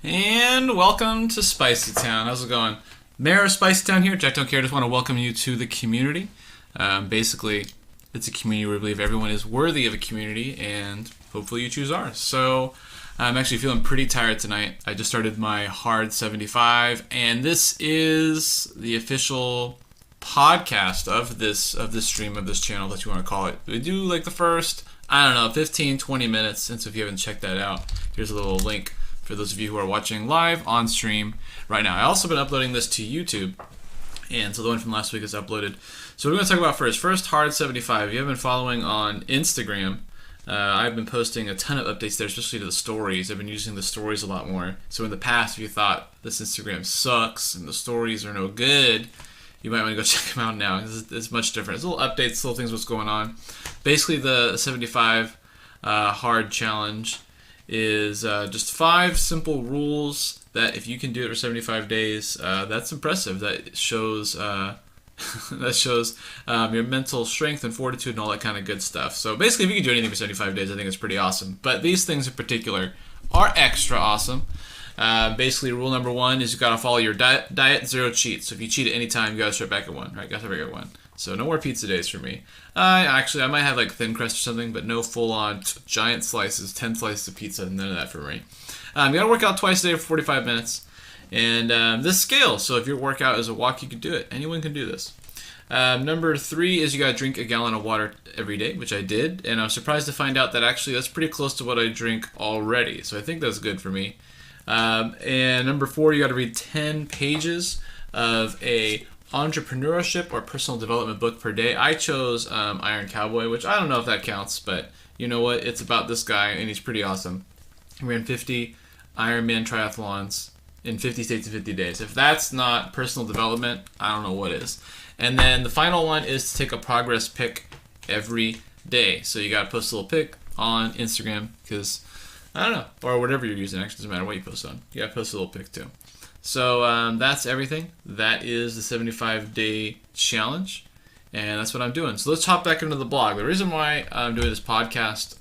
And welcome to Spicy Town. How's it going? Mayor of Spicy Town here. Jack Don't Care. Just want to welcome you to the community. Basically, it's a community where we believe everyone is worthy of a community, and hopefully you choose ours. So, I'm actually feeling pretty tired tonight. I just started my Hard 75, and this is the official podcast of this stream, of this channel that you want to call it. We do like the first, 15, 20 minutes. And so if you haven't checked that out, here's a little link for those of you who are watching live on stream right now. I also been uploading this to YouTube, and so the one from last week is uploaded. So what we're going to talk about first Hard 75. If you haven't been following on Instagram, I've been posting a ton of updates there, especially to the stories. I've been using the stories a lot more. So in the past, if you thought this Instagram sucks and the stories are no good, you might want to go check them out now. It's much different. It's little updates, little things, what's going on. Basically, the 75 hard challenge is just 5 simple rules that if you can do it for 75 days, that's impressive. That shows your mental strength and fortitude and all that kind of good stuff. So basically, if you can do anything for 75 days, I think it's pretty awesome. But these things in particular are extra awesome. Basically, rule number 1 is you gotta follow your diet, 0 cheats. So if you cheat at any time, you gotta start back at 1, right? Gotta start back at 1. So no more pizza days for me. I might have like thin crust or something, but no full-on giant slices, 10 slices of pizza, none of that for me. You gotta work out twice a day for 45 minutes. And this scales, so if your workout is a walk, you can do it. Anyone can do this. Number 3 is you gotta drink a gallon of water every day, which I did, and I was surprised to find out that actually that's pretty close to what I drink already, so I think that's good for me. And number 4, you gotta read 10 pages of a entrepreneurship or personal development book per day. I chose Iron Cowboy, which I don't know if that counts, but you know what? It's about this guy, and he's pretty awesome. He ran 50 Ironman triathlons in 50 states in 50 days. If that's not personal development, I don't know what is. And then the final one is to take a progress pic every day. So you got to post a little pic on Instagram because, I don't know, or whatever you're using. Actually, doesn't matter what you post on. You got to post a little pic too. So that's everything. That is the 75-day challenge, and that's what I'm doing. So let's hop back into the blog. The reason why I'm doing this podcast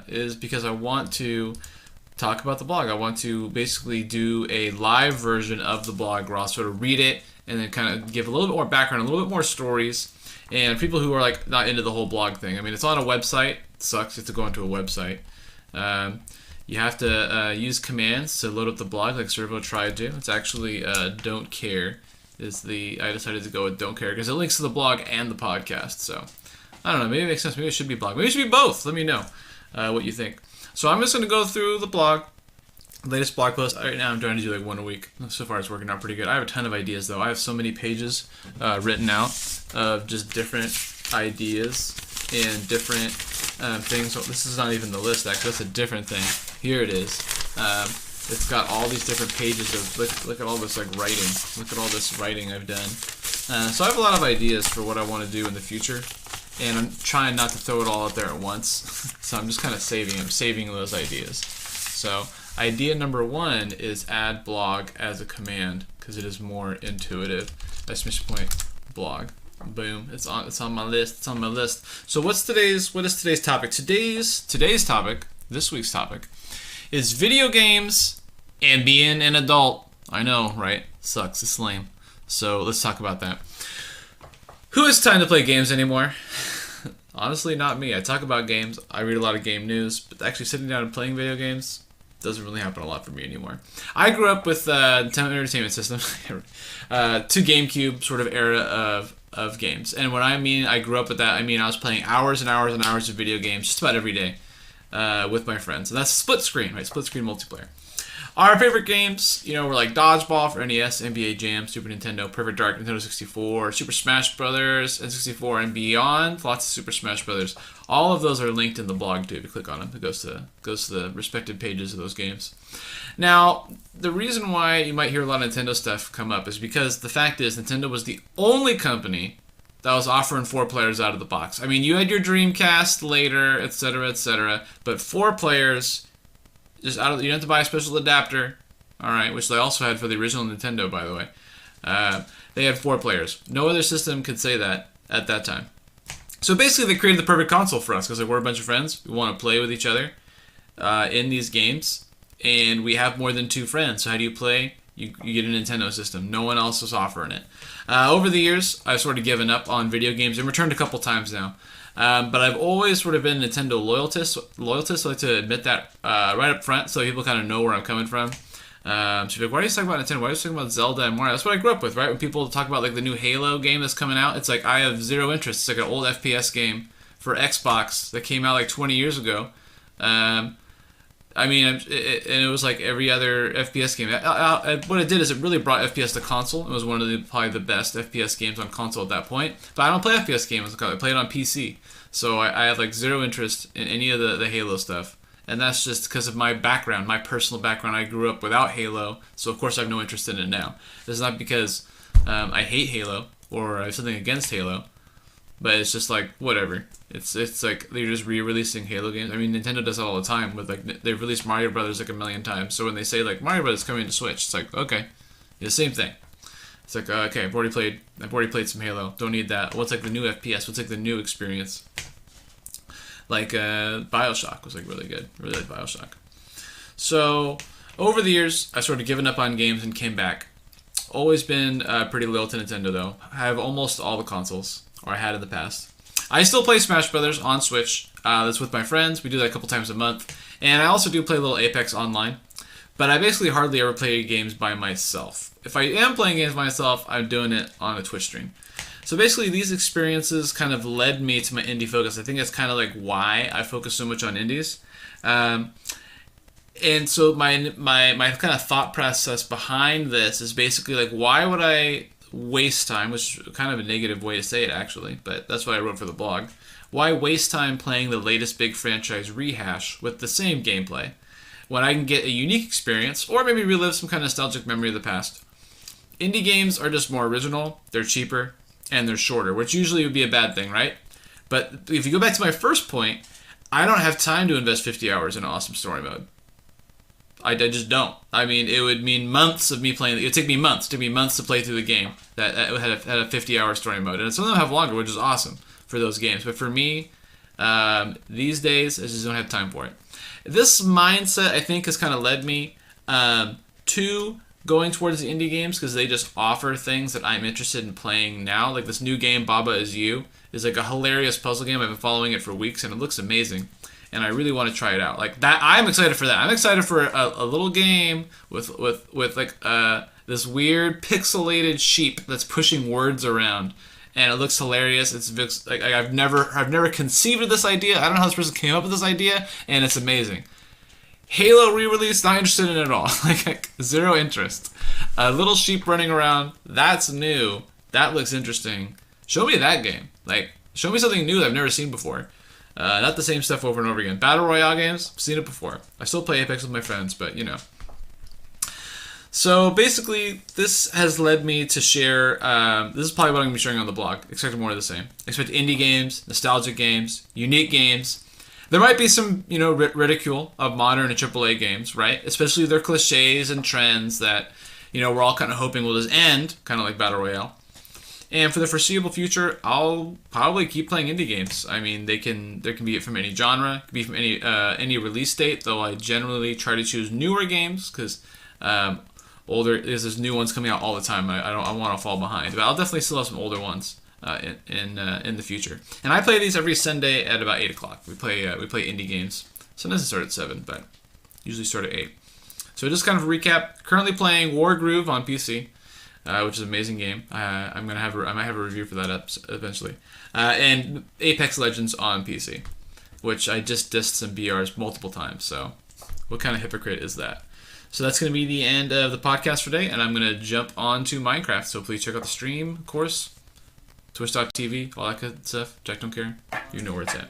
is because I want to talk about the blog. I want to basically do a live version of the blog where I'll sort of read it and then kind of give a little bit more background, a little bit more stories, and people who are like not into the whole blog thing. I mean, it's on a website. It sucks. You have to go into a website. You have to use commands to load up the blog like Servo tried to. It's actually don't care I decided to go with don't care because it links to the blog and the podcast. So I don't know, maybe it makes sense. Maybe it should be blog. Maybe it should be both. Let me know what you think. So I'm just going to go through the blog, latest blog post. Right now I'm trying to do like one a week. So far it's working out pretty good. I have a ton of ideas though. I have so many pages written out of just different ideas and different things. So this is not even the list actually. That's a different thing. Here it is. It's got all these different pages of look at all this like writing. Look at all this writing I've done. So I have a lot of ideas for what I want to do in the future, and I'm trying not to throw it all out there at once. So I'm just kind of saving those ideas. So idea number 1 is add blog as a command because it is more intuitive. Exclamation point blog. Boom. It's on my list. It's on my list. So what is today's topic? Today's topic, this week's topic, is video games and being an adult. I know, right? Sucks. It's lame. So let's talk about that. Who has time to play games anymore? Honestly, not me. I talk about games. I read a lot of game news, but actually sitting down and playing video games doesn't really happen a lot for me anymore. I grew up with Nintendo Entertainment System, to GameCube sort of era of games. And when I mean I grew up with that, I mean I was playing hours and hours and hours of video games just about every day with my friends. And that's split screen, right? Split screen multiplayer. Our favorite games, were like Dodgeball for NES, NBA Jam, Super Nintendo, Perfect Dark, Nintendo 64, Super Smash Brothers, N64, and beyond. Lots of Super Smash Brothers. All of those are linked in the blog too. If you click on them, it goes to the respective pages of those games. Now, the reason why you might hear a lot of Nintendo stuff come up is because the fact is Nintendo was the only company that was offering 4 players out of the box. I mean, you had your Dreamcast later, etc., but 4 players. You don't have to buy a special adapter, all right, which they also had for the original Nintendo, by the way. They had 4 players. No other system could say that at that time. So basically, they created the perfect console for us because we're a bunch of friends. We want to play with each other in these games. and we have more than 2 friends. So how do you play? You get a Nintendo system. No one else is offering it. Over the years, I've sort of given up on video games and returned a couple times now. But I've always sort of been a Nintendo loyalist. I like to admit that right up front so people kind of know where I'm coming from. So you're like, why are you talking about Nintendo? Why are you talking about Zelda and Mario? That's what I grew up with, right? When people talk about like the new Halo game that's coming out, it's like I have zero interest. It's like an old FPS game for Xbox that came out like 20 years ago. I mean, and it was like every other FPS game. What it did is it really brought FPS to console. It was one of probably the best FPS games on console at that point. But I don't play FPS games. I play it on PC. So I have like zero interest in any of the Halo stuff. And that's just because of my background, my personal background. I grew up without Halo, so of course I have no interest in it now. This is not because I hate Halo or I have something against Halo, but it's just like whatever. It's like they're just re-releasing Halo games. I mean, Nintendo does that all the time with like they've released Mario Brothers like a million times. So when they say like Mario Brothers coming to Switch, it's like okay, the same thing. It's like okay, I've already played some Halo. Don't need that. What's like the new FPS? What's like the new experience? Like Bioshock was like really good. Really like Bioshock. So over the years, I sort of given up on games and came back. Always been pretty loyal to Nintendo though. I have almost all the consoles, or I had in the past. I still play Smash Brothers on Switch. That's with my friends. We do that a couple times a month. And I also do play a little Apex online. But I basically hardly ever play games by myself. If I am playing games by myself, I'm doing it on a Twitch stream. So basically, these experiences kind of led me to my indie focus. I think that's kind of like why I focus so much on indies. And so my kind of thought process behind this is basically like, why would I waste time, which is kind of a negative way to say it actually, but that's what I wrote for the blog. Why waste time playing the latest big franchise rehash with the same gameplay when I can get a unique experience or maybe relive some kind of nostalgic memory of the past? Indie games are just more original, they're cheaper, and they're shorter, which usually would be a bad thing, right? But if you go back to my first point, I don't have time to invest 50 hours in an awesome story mode. I just don't. I mean, it would mean months of me playing. It would take me months. To play through the game that had a 50-hour story mode. And some of them have longer, which is awesome for those games. But for me, these days, I just don't have time for it. This mindset, I think, has kind of led me to going towards the indie games because they just offer things that I'm interested in playing now. Like this new game, Baba Is You, is like a hilarious puzzle game. I've been following it for weeks and it looks amazing. And I really want to try it out. Like that, I'm excited for that. I'm excited for a little game with like this weird pixelated sheep that's pushing words around, and it looks hilarious. It's like I've never conceived of this idea. I don't know how this person came up with this idea, and it's amazing. Halo re-release, not interested in it at all. like zero interest. A little sheep running around, that's new. That looks interesting. Show me that game. Like, show me something new that I've never seen before. Not the same stuff over and over again. Battle Royale games, I've seen it before. I still play Apex with my friends, but you know. So basically, this has led me to share, this is probably what I'm going to be sharing on the blog. Expect more of the same. Expect indie games, nostalgic games, unique games. There might be some, ridicule of modern and AAA games, right? Especially their cliches and trends that, we're all kind of hoping will just end, kind of like Battle Royale. And for the foreseeable future, I'll probably keep playing indie games. I mean, there can be from any genre, it can be from any release date. Though I generally try to choose newer games because there's new ones coming out all the time. I want to fall behind, but I'll definitely still have some older ones in the future. And I play these every Sunday at about 8:00. We play indie games. Sometimes I start at 7, but usually start at 8. So just kind of a recap. Currently playing Wargroove on PC. Which is an amazing game. I might have a review for that up eventually. And Apex Legends on PC, which I just dissed some BRs multiple times. So, what kind of hypocrite is that? So that's going to be the end of the podcast for today, and I'm going to jump on to Minecraft. So please check out the stream, of course, twitch.tv, all that good stuff. Jack don't care. You know where it's at.